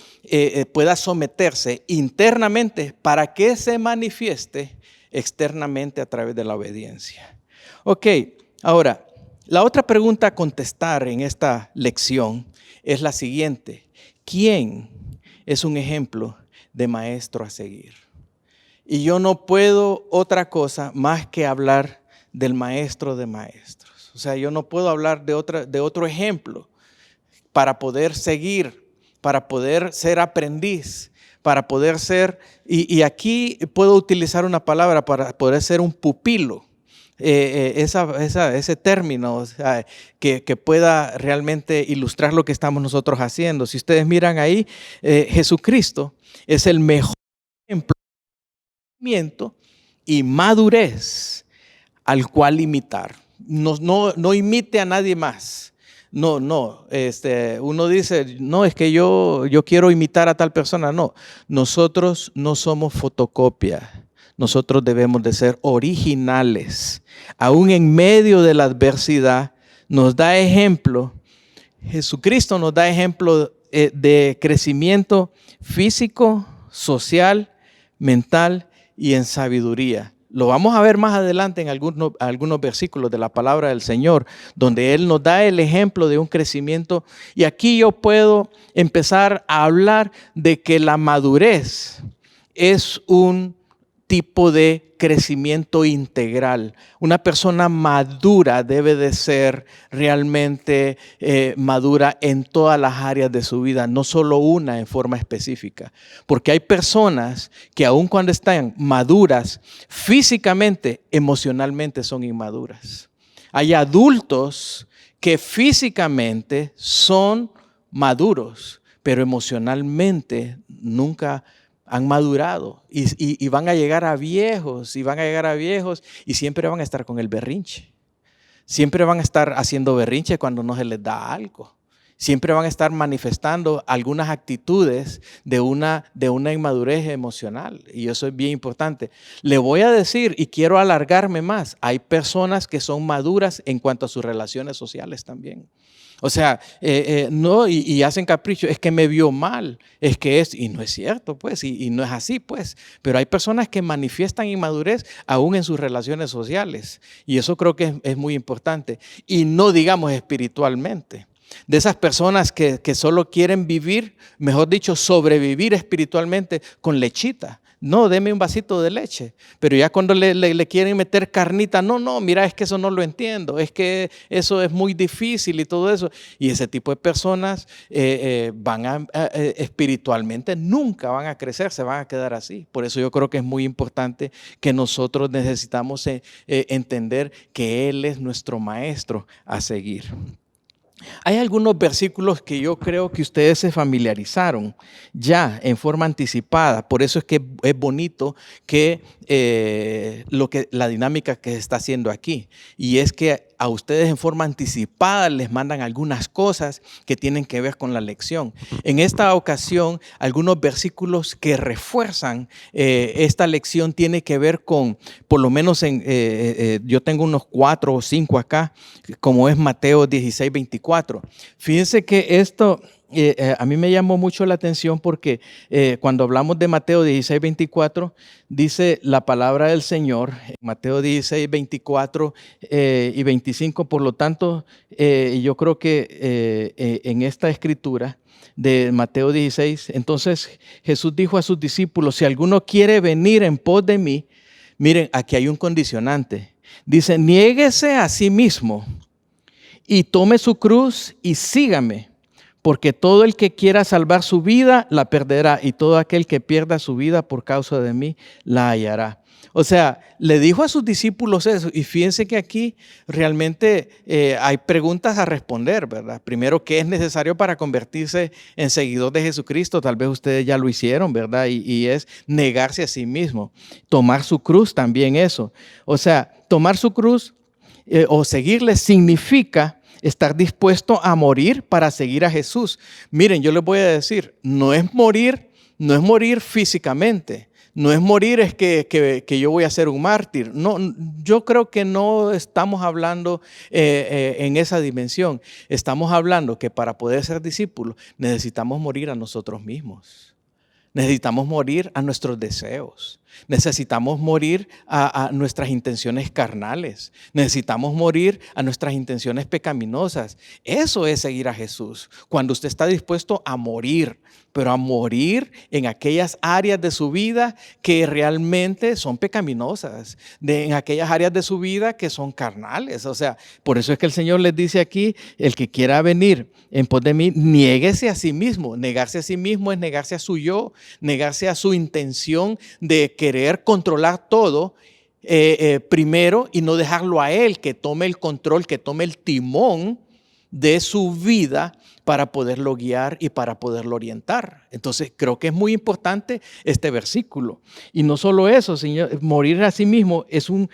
pueda someterse internamente para que se manifieste externamente a través de la obediencia. Ok, ahora, la otra pregunta a contestar en esta lección es la siguiente. ¿Quién es un ejemplo de maestro a seguir? Y yo no puedo otra cosa más que hablar del maestro de maestros. O sea, yo no puedo hablar de otro ejemplo para poder seguir, para poder ser aprendiz, para poder ser, y aquí puedo utilizar una palabra para poder ser un pupilo. Ese término, o sea, que pueda realmente ilustrar lo que estamos nosotros haciendo. Si ustedes miran ahí, Jesucristo es el mejor ejemplo de crecimiento y madurez al cual imitar. No imite a nadie más. No, uno dice, no, es que yo quiero imitar a tal persona. No, nosotros no somos fotocopia. Nosotros debemos de ser originales. Aún en medio de la adversidad, nos da ejemplo. Jesucristo nos da ejemplo de crecimiento físico, social, mental y en sabiduría. Lo vamos a ver más adelante en algunos versículos de la palabra del Señor, donde Él nos da el ejemplo de un crecimiento. Y aquí yo puedo empezar a hablar de que la madurez es un tipo de crecimiento integral. Una persona madura debe de ser realmente madura en todas las áreas de su vida, no solo una en forma específica. Porque hay personas que aun cuando están maduras físicamente, emocionalmente son inmaduras. Hay adultos que físicamente son maduros, pero emocionalmente nunca han madurado y van a llegar a viejos y siempre van a estar con el berrinche. Siempre van a estar haciendo berrinche cuando no se les da algo. Siempre van a estar manifestando algunas actitudes de una inmadurez emocional. Y eso es bien importante. Le voy a decir, y quiero alargarme más, hay personas que son maduras en cuanto a sus relaciones sociales también. O sea, no, y hacen capricho, es que me vio mal, es que es, y no es cierto, pues, y no es así, pues. Pero hay personas que manifiestan inmadurez aún en sus relaciones sociales, y eso creo que es muy importante. Y no digamos espiritualmente. De esas personas que solo quieren vivir, mejor dicho, sobrevivir espiritualmente con lechita. No, deme un vasito de leche. Pero ya cuando le quieren meter carnita, no, mira, es que eso no lo entiendo. Es que eso es muy difícil y todo eso. Y ese tipo de personas espiritualmente nunca van a crecer, se van a quedar así. Por eso yo creo que es muy importante que nosotros necesitamos entender que Él es nuestro maestro a seguir. Hay algunos versículos que yo creo que ustedes se familiarizaron ya en forma anticipada. Por eso es que es bonito que la dinámica que se está haciendo aquí. Y es que a ustedes en forma anticipada les mandan algunas cosas que tienen que ver con la lección. En esta ocasión, algunos versículos que refuerzan esta lección tiene que ver con, por lo menos yo tengo unos 4 o 5 acá, como es Mateo 16:24. Fíjense que a mí me llamó mucho la atención porque cuando hablamos de Mateo 16, 24, dice la palabra del Señor, Mateo 16, 24 y 25, por lo tanto, yo creo que en esta escritura de Mateo 16, entonces Jesús dijo a sus discípulos, si alguno quiere venir en pos de mí, miren, aquí hay un condicionante, dice, niéguese a sí mismo y tome su cruz y sígame. Porque todo el que quiera salvar su vida, la perderá. Y todo aquel que pierda su vida por causa de mí, la hallará. O sea, le dijo a sus discípulos eso. Y fíjense que aquí realmente hay preguntas a responder, ¿verdad? Primero, ¿qué es necesario para convertirse en seguidor de Jesucristo? Tal vez ustedes ya lo hicieron, ¿verdad? Y es negarse a sí mismo. Tomar su cruz también eso. O sea, tomar su cruz o seguirle significa estar dispuesto a morir para seguir a Jesús. Miren, yo les voy a decir, no es morir físicamente, no es morir es que yo voy a ser un mártir. No, yo creo que no estamos hablando en esa dimensión. Estamos hablando que para poder ser discípulos necesitamos morir a nosotros mismos. Necesitamos morir a nuestros deseos. Necesitamos morir a nuestras intenciones carnales. Necesitamos morir a nuestras intenciones pecaminosas. Eso es seguir a Jesús. Cuando usted está dispuesto a morir, pero a morir en aquellas áreas de su vida que realmente son pecaminosas, en aquellas áreas de su vida que son carnales. O sea, por eso es que el Señor les dice aquí, el que quiera venir en pos de mí, niéguese a sí mismo. Negarse a sí mismo es negarse a su yo, negarse a su intención de querer controlar todo primero y no dejarlo a Él, que tome el control, que tome el timón de su vida para poderlo guiar y para poderlo orientar. Entonces creo que es muy importante este versículo. Y no solo eso, Señor, morir a sí mismo es un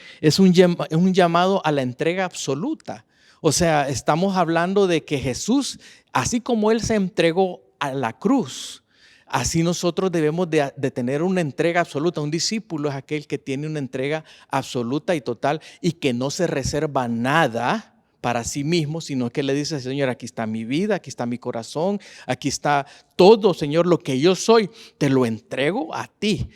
llamado a la entrega absoluta. O sea, estamos hablando de que Jesús, así como Él se entregó a la cruz, así nosotros debemos de tener una entrega absoluta. Un discípulo es aquel que tiene una entrega absoluta y total y que no se reserva nada para sí mismo, sino que le dice, Señor, aquí está mi vida, aquí está mi corazón, aquí está todo, Señor, lo que yo soy, te lo entrego a ti.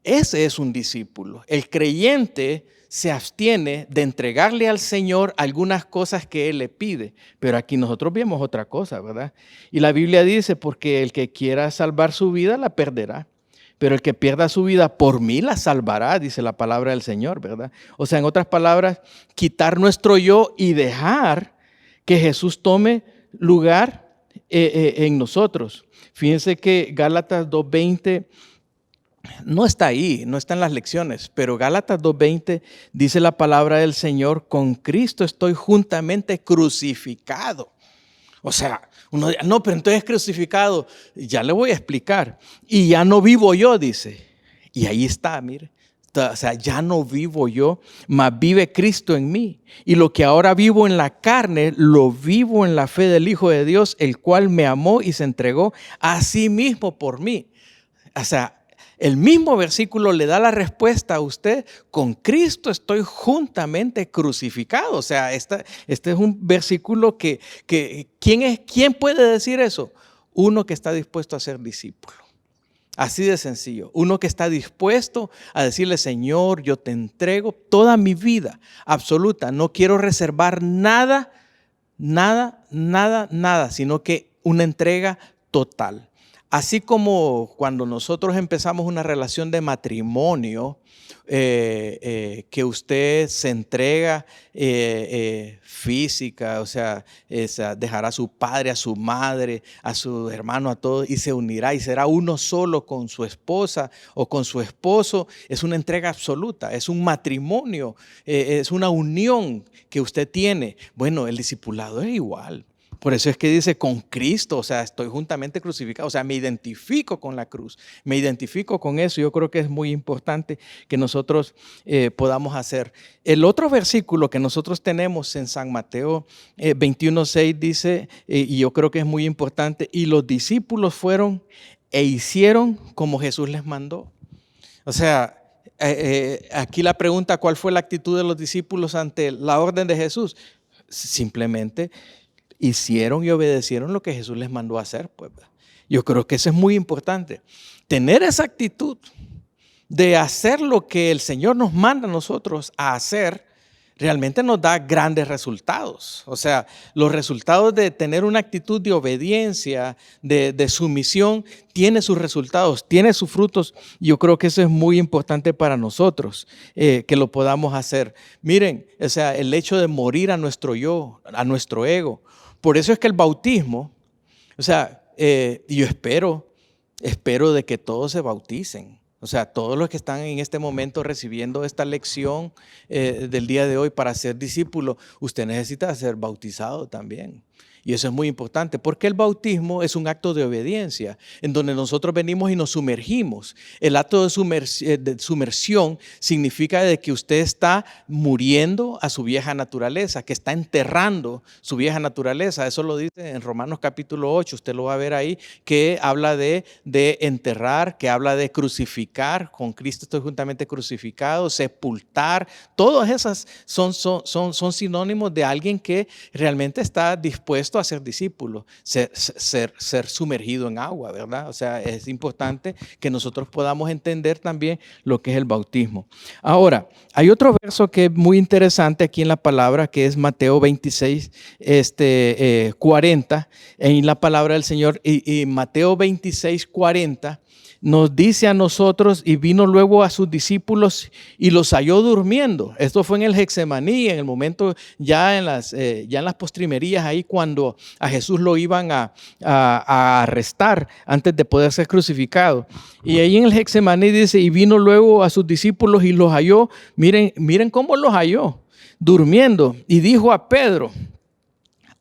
Ese es un discípulo. El creyente se abstiene de entregarle al Señor algunas cosas que Él le pide. Pero aquí nosotros vemos otra cosa, ¿verdad? Y la Biblia dice, porque el que quiera salvar su vida, la perderá. Pero el que pierda su vida por mí la salvará, dice la palabra del Señor, ¿verdad? O sea, en otras palabras, quitar nuestro yo y dejar que Jesús tome lugar en nosotros. Fíjense que Gálatas 2:20 no está ahí, no está en las lecciones, pero Gálatas 2:20 dice la palabra del Señor, con Cristo estoy juntamente crucificado. O sea, uno dice, no, pero entonces crucificado, ya le voy a explicar. Y ya no vivo yo, dice. Y ahí está, mire. O sea, ya no vivo yo, mas vive Cristo en mí. Y lo que ahora vivo en la carne, lo vivo en la fe del Hijo de Dios, el cual me amó y se entregó a sí mismo por mí. O sea, el mismo versículo le da la respuesta a usted, con Cristo estoy juntamente crucificado. O sea, este es un versículo que ¿quién puede decir eso? Uno que está dispuesto a ser discípulo. Así de sencillo. Uno que está dispuesto a decirle, Señor, yo te entrego toda mi vida absoluta. No quiero reservar nada, sino que una entrega total. Así como cuando nosotros empezamos una relación de matrimonio, que usted se entrega física, o sea, dejará a su padre, a su madre, a su hermano, a todos, y se unirá y será uno solo con su esposa o con su esposo. Es una entrega absoluta, es un matrimonio, es una unión que usted tiene. Bueno, el discipulado es igual. Por eso es que dice con Cristo, o sea, estoy juntamente crucificado, o sea, me identifico con la cruz, me identifico con eso. Yo creo que es muy importante que nosotros podamos hacer. El otro versículo que nosotros tenemos en San Mateo 21:6 dice, y yo creo que es muy importante, y los discípulos fueron e hicieron como Jesús les mandó. O sea, aquí la pregunta, ¿cuál fue la actitud de los discípulos ante la orden de Jesús? Simplemente hicieron y obedecieron lo que Jesús les mandó a hacer. Pues, yo creo que eso es muy importante. Tener esa actitud de hacer lo que el Señor nos manda a nosotros a hacer, realmente nos da grandes resultados. O sea, los resultados de tener una actitud de obediencia, de sumisión, tiene sus resultados, tiene sus frutos. Yo creo que eso es muy importante para nosotros, que lo podamos hacer. Miren, o sea, el hecho de morir a nuestro yo, a nuestro ego. Por eso es que el bautismo, o sea, yo espero de que todos se bauticen. O sea, todos los que están en este momento recibiendo esta lección del día de hoy para ser discípulo, usted necesita ser bautizado también. Y eso es muy importante, porque el bautismo es un acto de obediencia, en donde nosotros venimos y nos sumergimos. El acto de sumersión significa de que usted está muriendo a su vieja naturaleza, que está enterrando su vieja naturaleza. Eso lo dice en Romanos capítulo 8, usted lo va a ver ahí, que habla de enterrar, que habla de crucificar, con Cristo estoy juntamente crucificado, sepultar. Todas esas son sinónimos de alguien que realmente está dispuesto a ser discípulo, ser sumergido en agua, ¿verdad? O sea, es importante que nosotros podamos entender también lo que es el bautismo. Ahora, hay otro verso que es muy interesante aquí en la palabra, que es Mateo 26, 40, en la palabra del Señor, y Mateo 26, 40, nos dice a nosotros, y vino luego a sus discípulos y los halló durmiendo. Esto fue en el Getsemaní, en el momento ya en las postrimerías, ahí cuando a Jesús lo iban a arrestar antes de poder ser crucificado. Y ahí en el Getsemaní dice, y vino luego a sus discípulos y los halló. Miren cómo los halló, durmiendo. Y dijo a Pedro,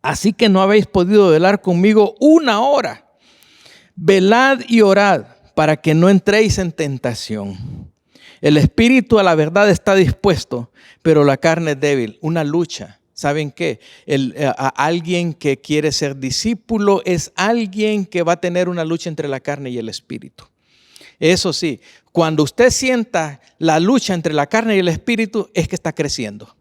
así que no habéis podido velar conmigo una hora. Velad y orad, para que no entréis en tentación. El espíritu a la verdad está dispuesto, pero la carne es débil. Una lucha. ¿Saben qué? Alguien que quiere ser discípulo es alguien que va a tener una lucha entre la carne y el espíritu. Eso sí, cuando usted sienta la lucha entre la carne y el espíritu, es que está creciendo.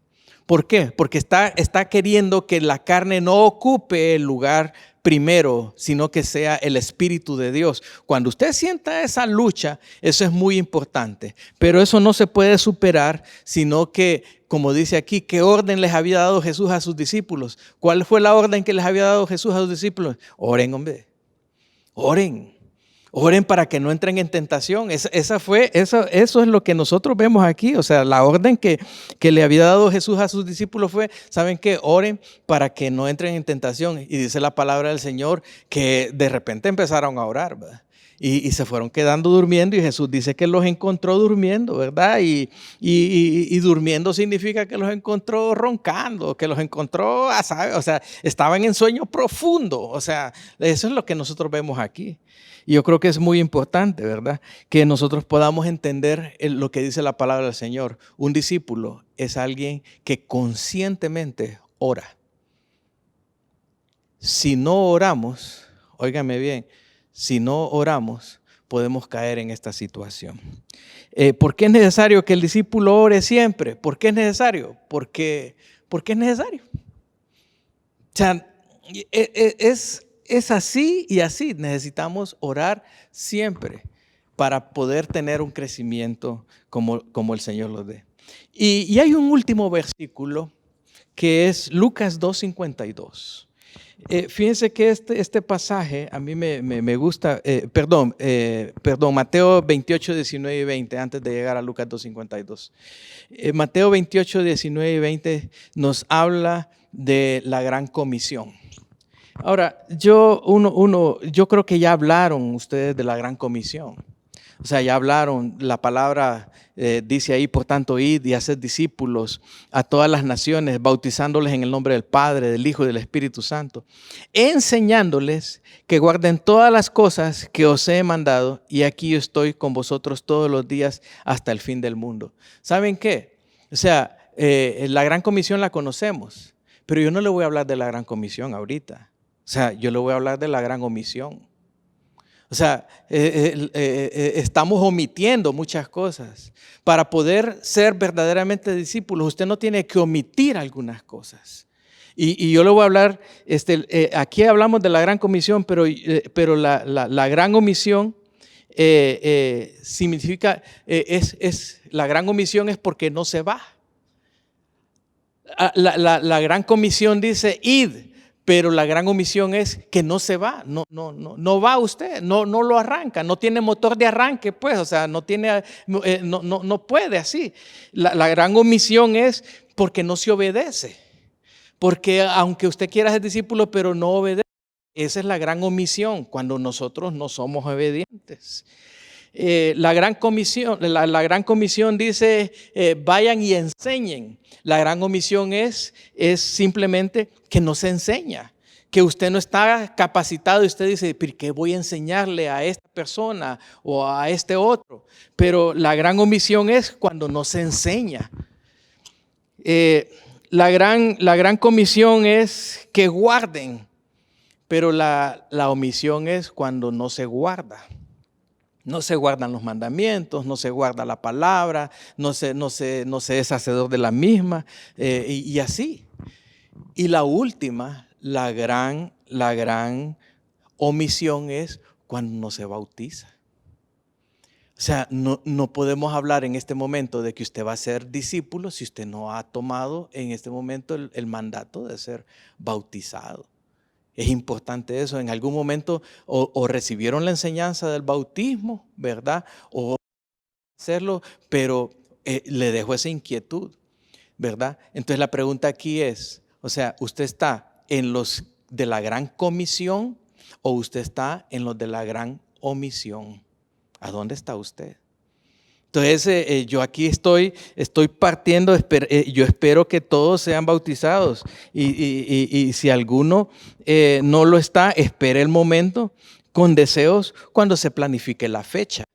¿Por qué? Porque está queriendo que la carne no ocupe el lugar primero, sino que sea el Espíritu de Dios. Cuando usted sienta esa lucha, eso es muy importante. Pero eso no se puede superar, sino que, como dice aquí, ¿qué orden les había dado Jesús a sus discípulos? ¿Cuál fue la orden que les había dado Jesús a sus discípulos? Oren, hombre. Oren. Oren para que no entren en tentación. Eso es lo que nosotros vemos aquí. O sea, la orden que le había dado Jesús a sus discípulos fue, ¿saben qué? Oren para que no entren en tentación. Y dice la palabra del Señor que de repente empezaron a orar, ¿verdad? Y se fueron quedando durmiendo y Jesús dice que los encontró durmiendo, ¿verdad? Y durmiendo significa que los encontró roncando, que los encontró, ¿sabe? O sea, estaban en sueño profundo. O sea, eso es lo que nosotros vemos aquí. Y yo creo que es muy importante, ¿verdad? Que nosotros podamos entender lo que dice la palabra del Señor. Un discípulo es alguien que conscientemente ora. Si no oramos, óigame bien, si no oramos, podemos caer en esta situación. ¿Por qué es necesario que el discípulo ore siempre? ¿Por qué es necesario? Porque es necesario. O sea, es así y así. Necesitamos orar siempre para poder tener un crecimiento como el Señor lo dé. Y hay un último versículo que es Lucas 2:52. Fíjense que este pasaje a mí me gusta, Mateo 28, 19 y 20, antes de llegar a Lucas 2:52. Mateo 28, 19 y 20 nos habla de la gran comisión. Ahora, yo creo que ya hablaron ustedes de la gran comisión. O sea, ya hablaron, la palabra dice ahí, por tanto, id y haced discípulos a todas las naciones, bautizándoles en el nombre del Padre, del Hijo y del Espíritu Santo, enseñándoles que guarden todas las cosas que os he mandado, y aquí yo estoy con vosotros todos los días hasta el fin del mundo. ¿Saben qué? O sea, la gran comisión la conocemos, pero yo no le voy a hablar de la gran comisión ahorita. O sea, yo le voy a hablar de la gran omisión. O sea, estamos omitiendo muchas cosas. Para poder ser verdaderamente discípulos, usted no tiene que omitir algunas cosas. Y yo le voy a hablar, aquí hablamos de la gran comisión, pero la gran omisión significa, la gran omisión es porque no se va. La gran comisión dice id, pero la gran omisión es que no se va, no va usted, no lo arranca, no tiene motor de arranque, pues, o sea, no puede así. La gran omisión es porque no se obedece, porque aunque usted quiera ser discípulo, pero no obedece, esa es la gran omisión, cuando nosotros no somos obedientes. La gran comisión dice vayan y enseñen. La gran omisión es simplemente que no se enseña, que usted no está capacitado y usted dice, ¿por qué voy a enseñarle a esta persona o a este otro? Pero la gran omisión es cuando no se enseña. La gran comisión es que guarden, pero la omisión es cuando no se guarda. No se guardan los mandamientos, no se guarda la palabra, no se es hacedor de la misma, y así. Y la última, la gran omisión es cuando no se bautiza. O sea, no podemos hablar en este momento de que usted va a ser discípulo si usted no ha tomado en este momento el mandato de ser bautizado. Es importante eso. En algún momento o recibieron la enseñanza del bautismo, ¿verdad? O hacerlo, pero le dejó esa inquietud, ¿verdad? Entonces la pregunta aquí es, o sea, ¿usted está en los de la gran comisión o usted está en los de la gran omisión? ¿A dónde está usted? Entonces, yo aquí estoy partiendo, yo espero que todos sean bautizados y si alguno no lo está, espere el momento con deseos cuando se planifique la fecha.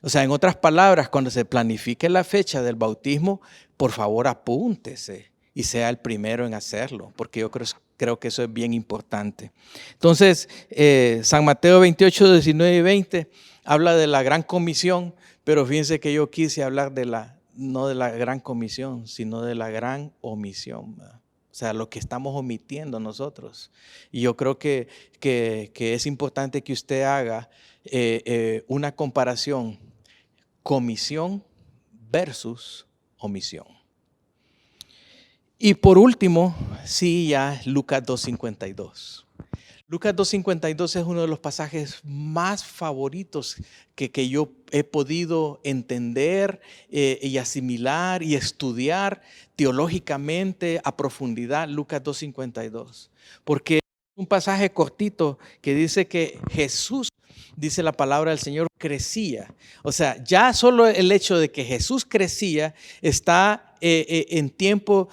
O sea, en otras palabras, cuando se planifique la fecha del bautismo, por favor apúntese y sea el primero en hacerlo, porque yo creo que eso es bien importante. Entonces, San Mateo 28, 19 y 20 habla de la gran comisión. Pero fíjense que yo quise hablar no de la gran comisión, sino de la gran omisión, ¿verdad? O sea, lo que estamos omitiendo nosotros. Y yo creo que es importante que usted haga una comparación, comisión versus omisión. Y por último, sí, ya Lucas 2:52. Lucas 2:52 es uno de los pasajes más favoritos que yo he podido entender y asimilar y estudiar teológicamente a profundidad. Lucas 2:52, porque es un pasaje cortito que dice que Jesús, dice la palabra del Señor, crecía. O sea, ya solo el hecho de que Jesús crecía está en tiempo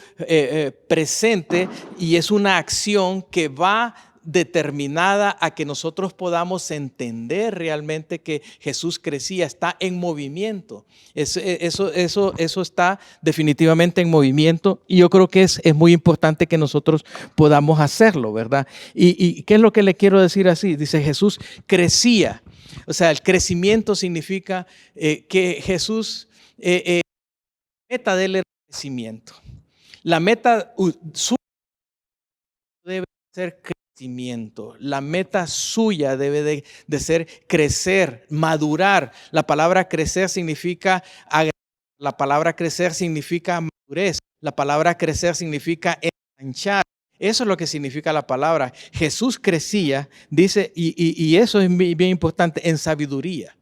presente y es una acción que va determinada a que nosotros podamos entender realmente que Jesús crecía, está en movimiento. Eso está definitivamente en movimiento y yo creo que es muy importante que nosotros podamos hacerlo, ¿verdad? ¿Y qué es lo que le quiero decir así? Dice Jesús crecía. O sea, el crecimiento significa que Jesús, la meta del crecimiento. La meta suya debe ser crecimiento. La meta suya debe de ser crecer, madurar. La palabra crecer significa la palabra crecer significa madurez. La palabra crecer significa ensanchar. Eso es lo que significa la palabra. Jesús crecía, dice, y eso es bien importante, en sabiduría.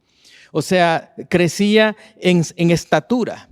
O sea, crecía en estatura.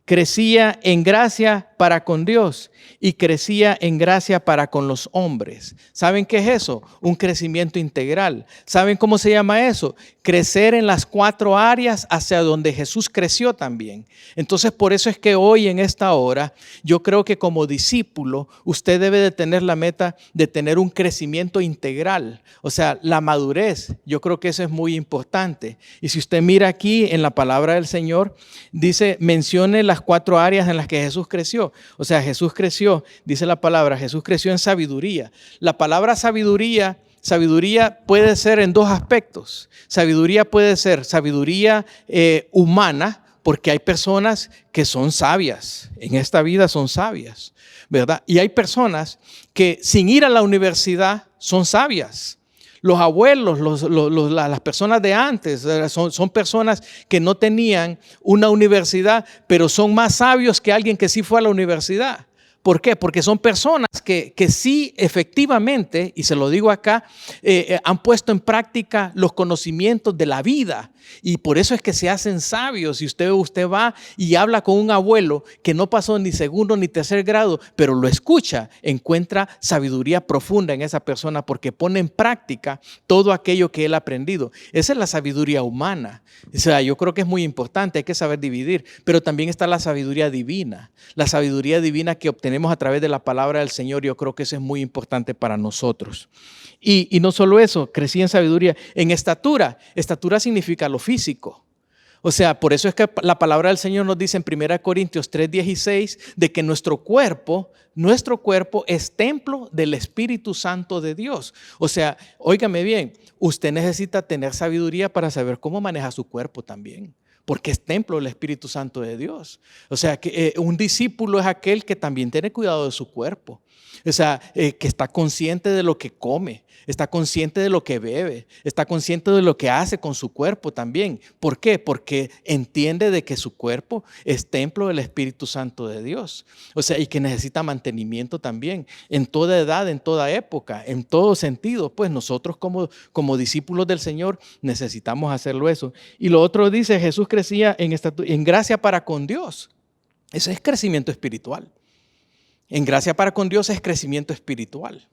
Crecía en gracia para con Dios y crecía en gracia para con los hombres. ¿Saben qué es eso? Un crecimiento integral. ¿Saben cómo se llama eso? Crecer en las 4 áreas hacia donde Jesús creció también. Entonces, por eso es que hoy en esta hora, yo creo que como discípulo, usted debe de tener la meta de tener un crecimiento integral. O sea, la madurez, yo creo que eso es muy importante. Y si usted mira aquí en la palabra del Señor, dice, mencione las 4 áreas en las que Jesús creció. O sea, Jesús creció, dice la palabra, Jesús creció en sabiduría. La palabra sabiduría puede ser en 2 aspectos. Sabiduría puede ser sabiduría humana, Porque hay personas que son sabias, en esta vida son sabias, ¿verdad? Y hay personas que sin ir a la universidad son sabias. Los abuelos, las personas de antes, son personas que no tenían una universidad, pero son más sabios que alguien que sí fue a la universidad. ¿Por qué? Porque son personas que sí efectivamente, y se lo digo acá, han puesto en práctica los conocimientos de la vida. Y por eso es que se hacen sabios. Y usted va y habla con un abuelo que no pasó ni segundo ni tercer grado, pero lo escucha, encuentra sabiduría profunda en esa persona porque pone en práctica todo aquello que él ha aprendido. Esa es la sabiduría humana. O sea, yo creo que es muy importante, hay que saber dividir, pero también está la sabiduría divina que obtenemos a través de la palabra del Señor. Yo creo que eso es muy importante para nosotros. Y no solo eso, crecí en sabiduría, en estatura. Estatura significa lo físico. O sea, por eso es que la palabra del Señor nos dice en 1 Corintios 3:16 de que nuestro cuerpo es templo del Espíritu Santo de Dios. O sea, óigame bien, usted necesita tener sabiduría para saber cómo maneja su cuerpo también, porque es templo del Espíritu Santo de Dios. O sea, que un discípulo es aquel que también tiene cuidado de su cuerpo. O sea, que está consciente de lo que come, está consciente de lo que bebe, está consciente de lo que hace con su cuerpo también. ¿Por qué? Porque entiende de que su cuerpo es templo del Espíritu Santo de Dios. O sea, y que necesita mantenimiento también, en toda edad, en toda época, en todo sentido. Pues nosotros como discípulos del Señor necesitamos hacerlo eso. Y lo otro dice, Jesús crecía en gracia para con Dios. Ese es crecimiento espiritual. En gracia para con Dios es crecimiento espiritual.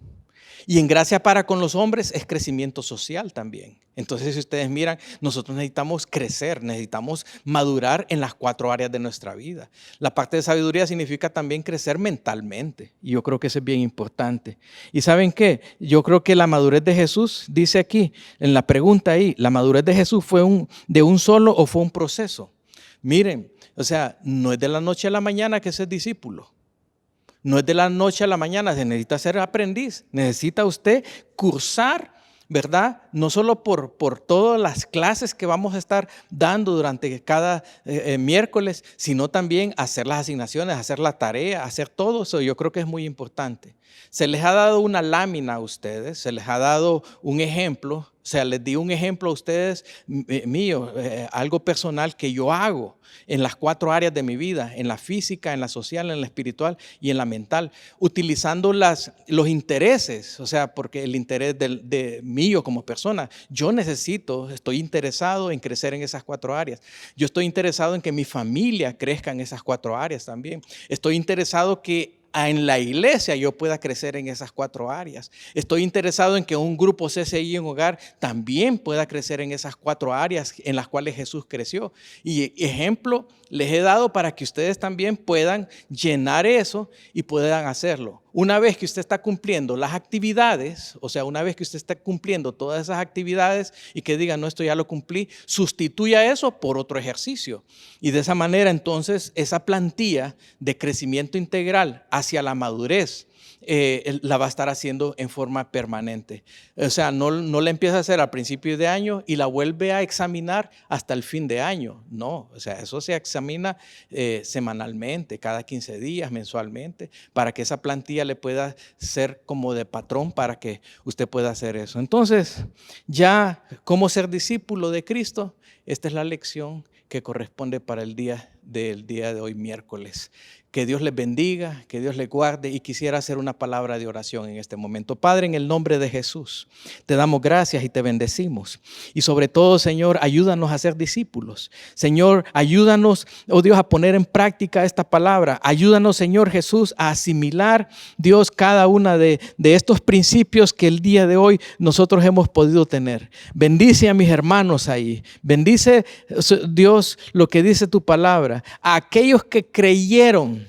Y en gracia para con los hombres es crecimiento social también. Entonces, si ustedes miran, nosotros necesitamos crecer, necesitamos madurar en las 4 áreas de nuestra vida. La parte de sabiduría significa también crecer mentalmente. Y yo creo que eso es bien importante. ¿Y saben qué? Yo creo que la madurez de Jesús, dice aquí, en la pregunta ahí, ¿la madurez de Jesús fue de un solo o fue un proceso? Miren, o sea, no es de la noche a la mañana que ser discípulo. No es de la noche a la mañana, se necesita ser aprendiz, necesita usted cursar, ¿verdad? No solo por todas las clases que vamos a estar dando durante cada miércoles, sino también hacer las asignaciones, hacer la tarea, hacer todo eso. Yo creo que es muy importante. Se les ha dado una lámina a ustedes, se les ha dado un ejemplo, o sea, les di un ejemplo a ustedes mío, algo personal que yo hago en las 4 áreas de mi vida, en la física, en la social, en la espiritual y en la mental, utilizando los intereses, o sea, porque el interés de mío como persona, estoy interesado en crecer en esas 4 áreas. Yo estoy interesado en que mi familia crezca en esas 4 áreas también. Estoy interesado que en la iglesia yo pueda crecer en esas 4 áreas. Estoy interesado en que un grupo CCI en hogar también pueda crecer en esas 4 áreas en las cuales Jesús creció. Y ejemplo les he dado para que ustedes también puedan llenar eso y puedan hacerlo. Una vez que usted está cumpliendo las actividades, o sea, una vez que usted está cumpliendo todas esas actividades y que diga, no, esto ya lo cumplí, sustituya eso por otro ejercicio. Y de esa manera, entonces, esa plantilla de crecimiento integral hacia la madurez la va a estar haciendo en forma permanente. O sea, no la empieza a hacer al principio de año y la vuelve a examinar hasta el fin de año. No, o sea, eso se examina semanalmente, cada 15 días, mensualmente, para que esa plantilla le pueda ser como de patrón para que usted pueda hacer eso. Entonces, ya cómo ser discípulo de Cristo, esta es la lección que corresponde para el día de hoy, miércoles. Que Dios les bendiga, que Dios les guarde, y quisiera hacer una palabra de oración en este momento. Padre, en el nombre de Jesús, te damos gracias y te bendecimos. Y sobre todo, Señor, ayúdanos a ser discípulos. Señor, ayúdanos, oh Dios, a poner en práctica esta palabra. Ayúdanos, Señor Jesús, a asimilar, Dios, cada una de estos principios que el día de hoy nosotros hemos podido tener. Bendice a mis hermanos ahí. Bendice, Dios, lo que dice tu palabra. A aquellos que creyeron,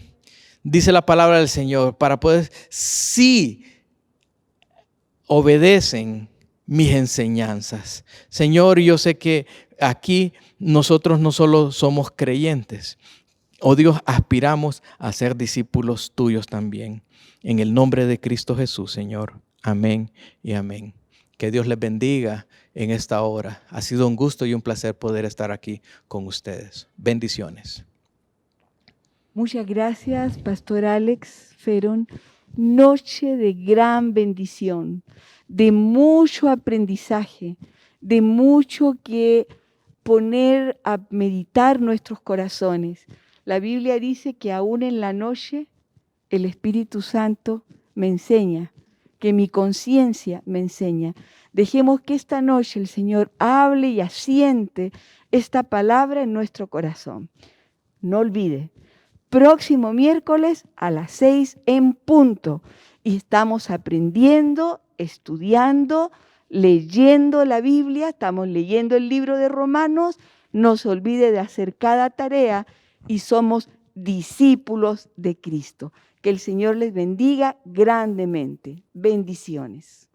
dice la palabra del Señor, para poder, si obedecen mis enseñanzas. Señor, yo sé que aquí nosotros no solo somos creyentes, oh Dios, aspiramos a ser discípulos tuyos también. En el nombre de Cristo Jesús, Señor. Amén y amén. Que Dios les bendiga en esta hora. Ha sido un gusto y un placer poder estar aquí con ustedes. Bendiciones. Muchas gracias, Pastor Alex Ferón. Noche de gran bendición, de mucho aprendizaje, de mucho que poner a meditar nuestros corazones. La Biblia dice que aún en la noche el Espíritu Santo me enseña, que mi conciencia me enseña. Dejemos que esta noche el Señor hable y asiente esta palabra en nuestro corazón. No olvide, próximo miércoles a las 6 en punto. Y estamos aprendiendo, estudiando, leyendo la Biblia, estamos leyendo el libro de Romanos. No se olvide de hacer cada tarea y somos discípulos de Cristo. Que el Señor les bendiga grandemente. Bendiciones.